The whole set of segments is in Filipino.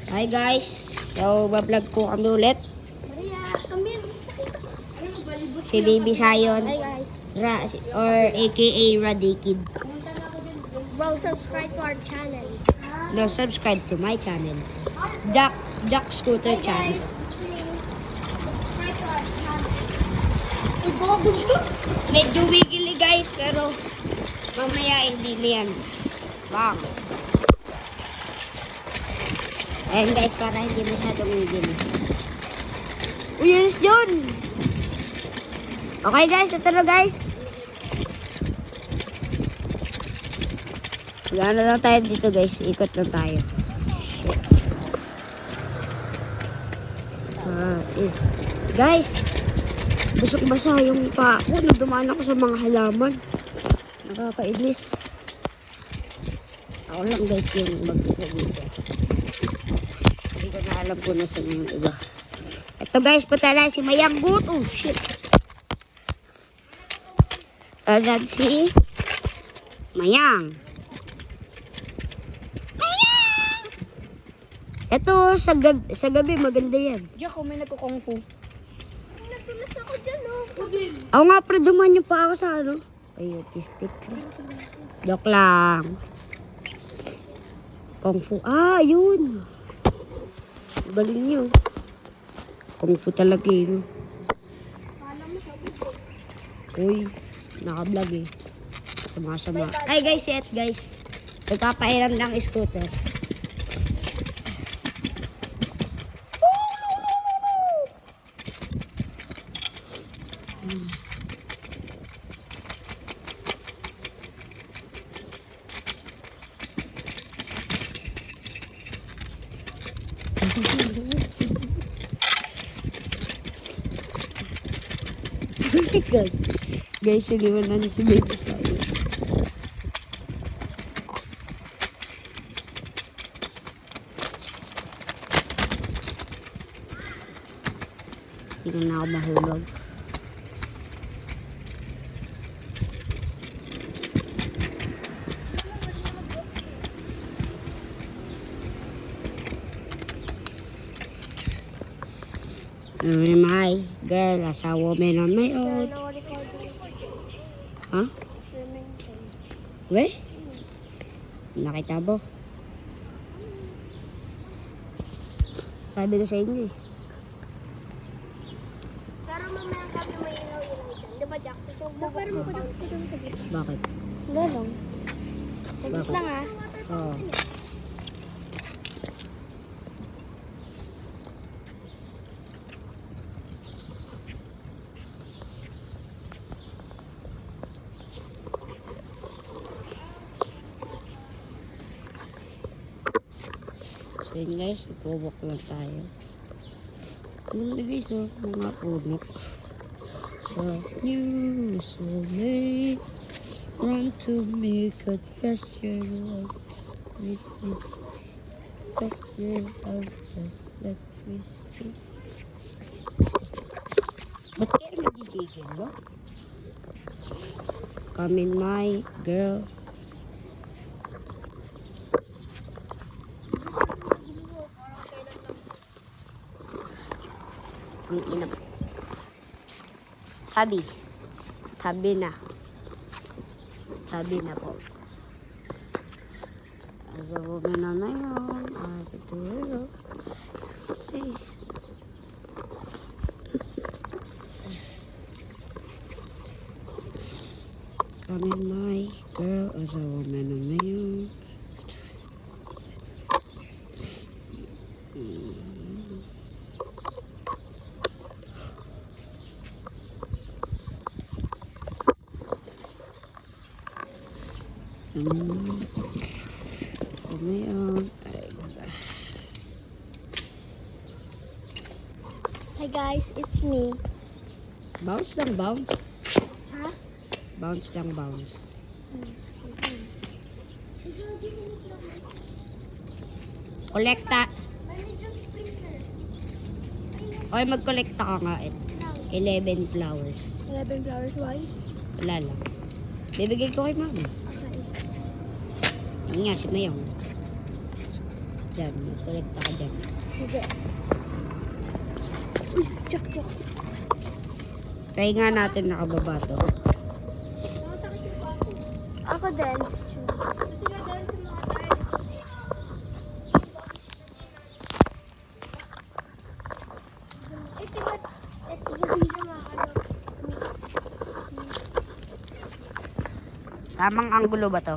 Hi guys, so bablog po kami ulit. Maria, come here. Si Baby Sayon, Hi guys. or aka Radikid. Wow, subscribe to our channel. No, subscribe to my channel. Jack Scooter channel. Subscribe to our channel. Medyo wiggly guys, pero mamaya hindi na yan. Wow. Ayan guys, para hindi masyadong wiggly. Uy, yun yun! Okay guys, ito na guys. Gano'n lang tayo dito guys, ikot lang tayo. Shit. Guys, basok-basa yung paa ko. Nagdumaan ako sa mga halaman. Nakakainis. Ako lang guys yung mag-isa dito. Hindi ko na alam kung nasa yung iba. Ito guys, punta na si Mayang Gut. Oh shit. Ayan si Mayang. Mayang! Ito sa gabi maganda yan. Diyan ko may nagko-kung fu. Nagtulas ako dyan, oh. Ako nga pre, dumaan yung pa ako sa ano. Ay, autistic. Joke lang. Kung fu. Ah, yun. Galing nyo. Kung fu talaga yun. Uy, naka-vlog eh. Sama-sama. Ay guys, yet guys. Nagpapairam ng scooter. Guys, iniwanan si Baby Sayo. Hindi na ako mahulog. My girl, asawa may na may old. Ha? We? Nakita mo? Sabi ko sa inyo eh. Pero mamaya kami may ilaw-ilaw dyan. Di ba, Jack? So, pero mo ko Jack, scooter mo sa gitna. Bakit? Lolong. Saglit Bakit? lang ah. Oo. So yun guys, ipubok lang tayo. Ganda guys, oh, mga puno. So, you so late. Run to me, confess your love. With this, confess your love, just let me speak. Ba't kaya nagigigil, no? Come in, my girl. Ang ina. Tabi na. Sabi na po. As a woman on my own, I could do it all. See. Come in, my girl, as a woman on my own. On my own. Hi guys, it's me. Bounce lang, bounce. Ha? Bounce lang, bounce. Kolekta. Oy, magkolekta ka nga. 11 flowers. 11 flowers, why? Wala lang. Bibigay ko kay mama. Okay. Yun nga, si Mayong. dyan. Mag-kolekta ka dyan. Sige. Chok, chok. Try nga natin nakababa to. Ako din. Kasi nga dahil sa mga tiles. Ito ba din siya mga ano? Tamang anggulo ba to?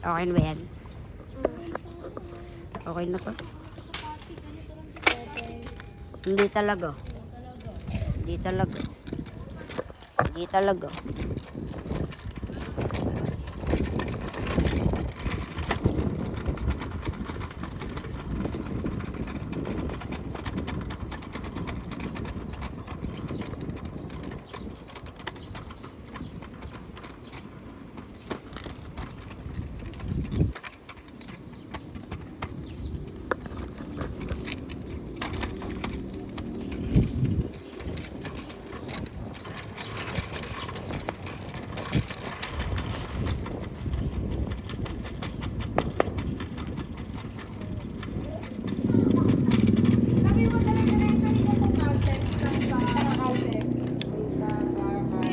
Okay na ba yan? Okay na to? Hindi talaga. Hindi talaga. Hindi talaga.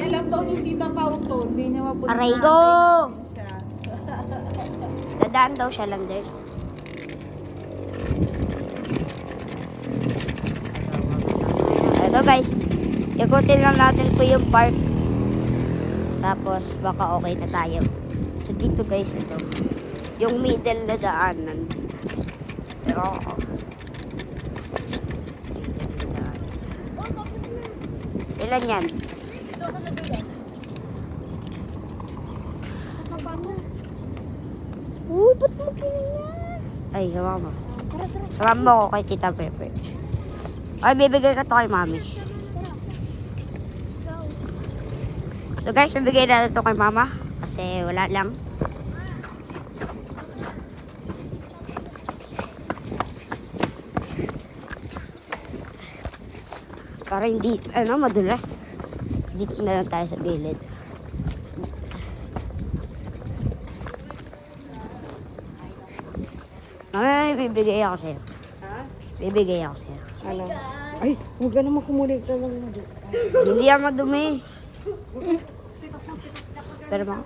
Alam daw ni Tita Pao to, hindi niya mapunta. Aray ko! Dadaan daw siya, Landers. Ito guys, ikutin lang natin po yung park. Tapos baka okay na tayo. So dito guys, ito. Yung middle na daanan. Pero, ilan yan? Uy, ba't mo kinyan? Ay, hawa mo. Tara, tara. Samahan mo ako kay Tita Pepe. Ay, bibigay ka to kay Mami. Go. So guys, bibigay natin to kay Mama. Kasi wala lang. Para hindi, madulas. Dito na lang tayo sa gilid. Ay, bibigay ako sa'yo. Ha? Bibigay ako sa'yo. Ano? Ay, huwag ka naman kumulit ka lang. Hindi yan madumi. Pero ma...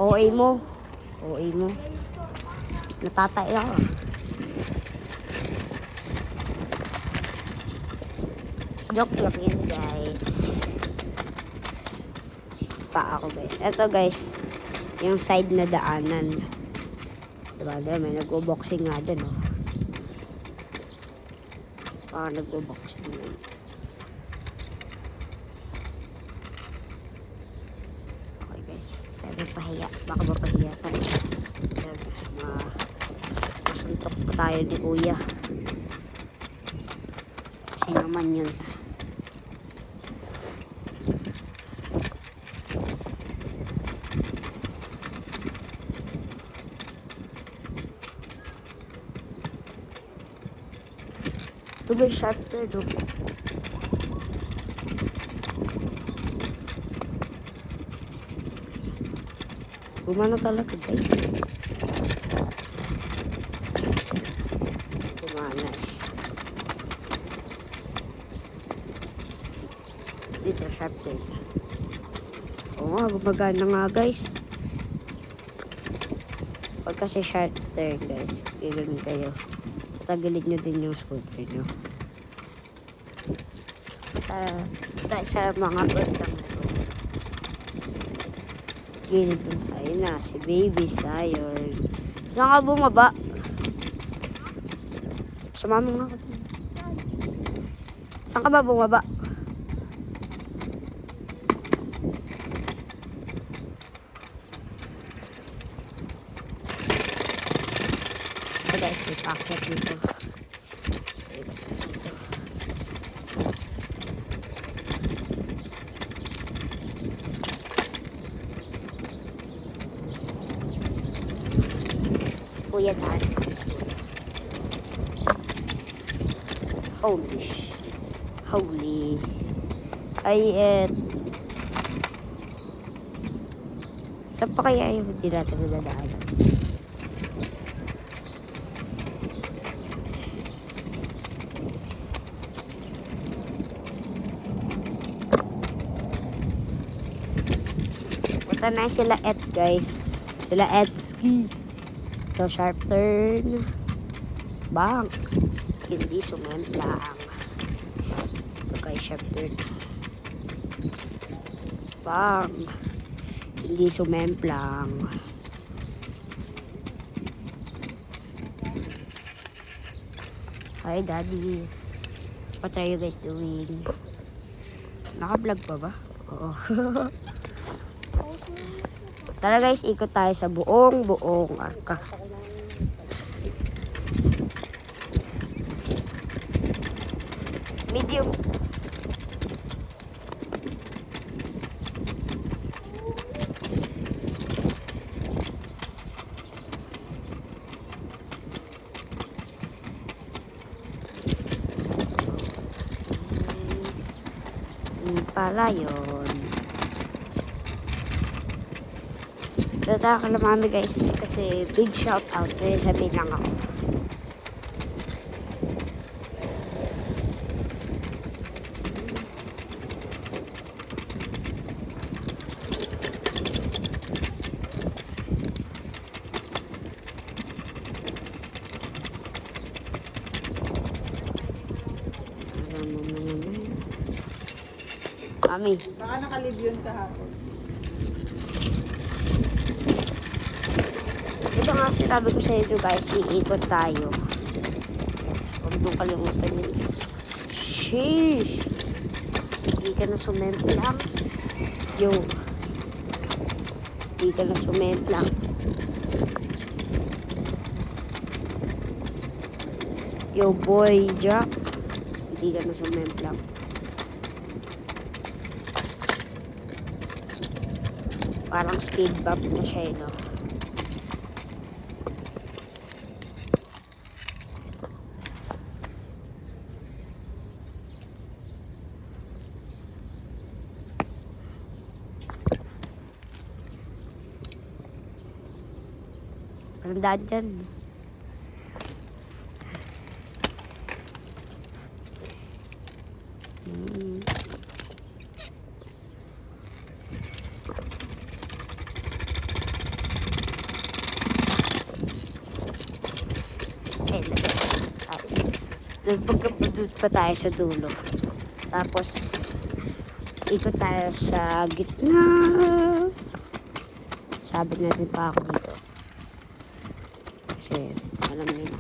OA mo. OA mo. Natatay ako. Joke lang yan guys. Pa ako guys. Ito guys. Yung side na daanan. Diba? May nag-boxing nga dyan oh. Nag-boxing nga. Okay guys. Sabi pahiya. Baka mapahiya tayo. Masuntok pa tayo ni Kuya. Kasi naman yun. Ito ba yung sharp turn? Gumana talaga guys. Gumana eh. Dito sharp turn. Oo nga, gumagana nga guys. Pag kasi sharp turn guys, gagawin kayo. Tagilid nyo din yung scooter nyo. Tayo sa mga bandang ito. Gilid dun tayo na. Si Baby Sayon. Saan ka bumaba? Sumama nga ako dun. Saan ka ba bumaba? So guys, may packet dito. Kuya tayo. Holy. Ay, Saan pa kaya yung hindi natin nadadaanan? Punta na sila guys. Sila Edski. Ito, sharp turn. Bang. Hindi sumemplang. Ito guys, sharp turn. Bang. Hindi sumemplang. Hi daddies. What are you guys doing? Naka-vlog pa ba? Oo. Tara guys, ikot tayo sa buong arka. Medium. Pala yun. Tata ka lang mami guys kasi big shout out. Kaya sabihin lang ako. Mami. Baka nakalib yun kahapon. Ito nga sinabi ko sa inyo guys, iikot tayo. Huwag mong kalimutan yun. Sheesh! Hindi ka na sumemplang. Yo. Hindi ka na sumemplang. Yo boy, Jack. Hindi ka na sumemplang. Parang speed bump na siya, no? Tandaan dyan. Pagkabudod pa tayo sa dulo. Tapos, ikot tayo sa gitna. Sabi natin pa ako dito. Kasi, alam niyo na.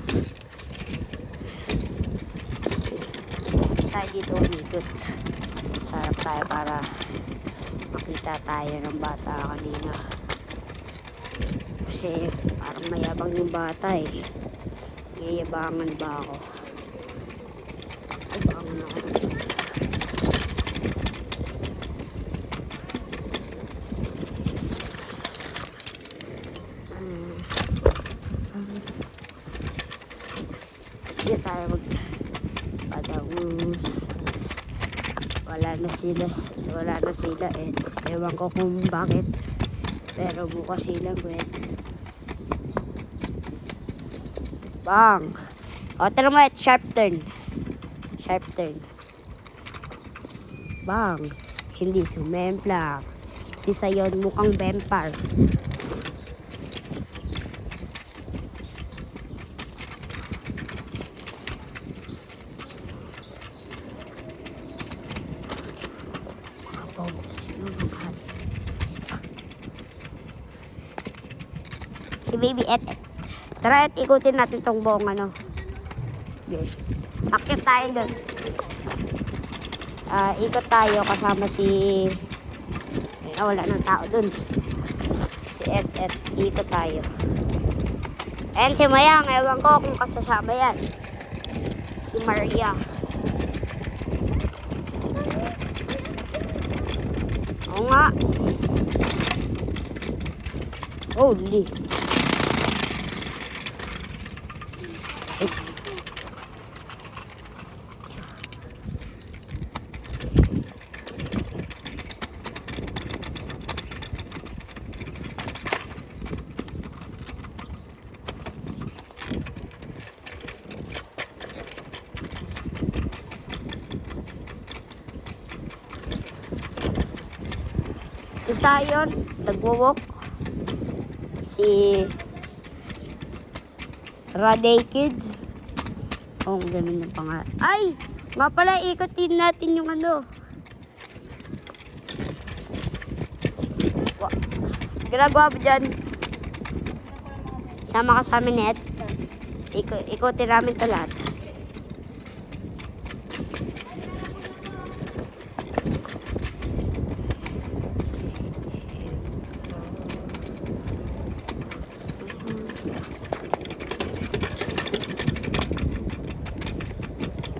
Tayo dito umikot. Sarap tayo para makita tayo ng bata kanina. Kasi, parang mayabang yung bata eh. Yayabangan ba ako? Yayabangan ako. Hindi tayo magpadamus. Wala na sila eh. Ewan ko kung bakit. Pero bukas silang kwet. Bang! O, tara mo, sharp turn. Sharp turn. Bang! Hindi sumemplang. Si Sayon mukhang vampire. Si Baby Et. Tara, ikutin natin tong buong ano. Okay. Akit tayo doon. Ikot tayo kasama si... wala nang tao doon. Si Et. Ikot tayo. And si Mayang, ewan ko kung kasasama yan. Si Maria. Oo nga. Holy. Si Zion, nagwo-walk. Si Raday Kid. Oh, ganun yung pangalan. Ay! Nga pala, ikutin natin yung ano. Ginagawa mo dyan? Sama ka sa amin, Net. Ikutin namin ito lahat.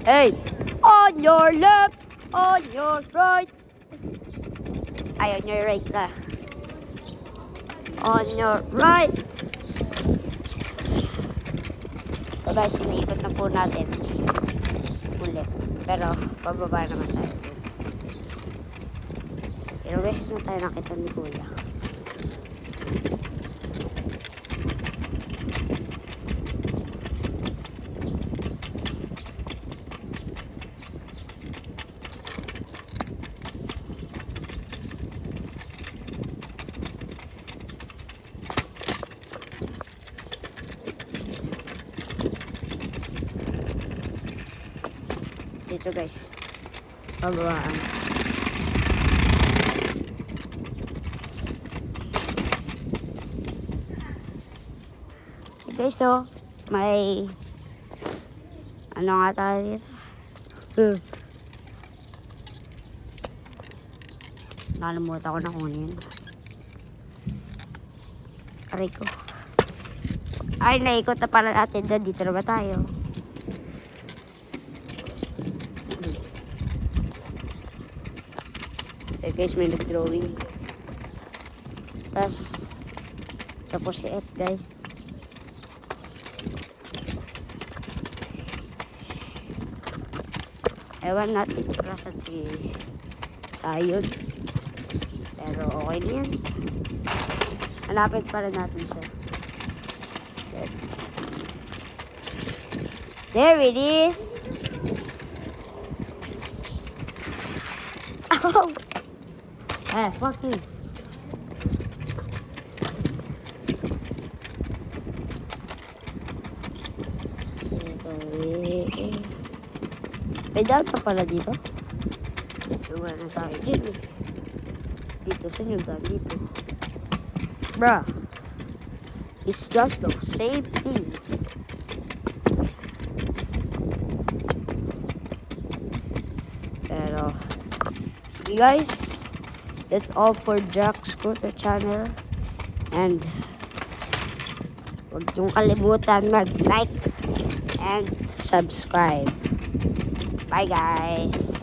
Hey! On your left! On your right! Ay, on your right ka. On your right! So guys, iniikot na po natin. Ulit. Pero, pababa naman tayo. Ilang beses na tayo nakita ni Kuya. Dito guys, pababaan. Okay, so may ano nga tayo dito? Nakalimutan ko na kunin. Aray ko. Ay, naikot na pala natin doon. Dito na ba tayo? Eh guys, may nag-drawing. Tapos si F guys. Ewan natin kung si Zion. Pero okay na yan. Hanapin pa rin natin siya. There it is. Oh! Eh, fuck you. May daan pa pala dito. Wala na tayo dyan eh. Dito, saan yung daan dito? Bruh. It's just the same thing. Pero, sige guys. That's all for Jack Scooter Channel. And huwag niyong kalimutan mag-like and subscribe. Bye guys.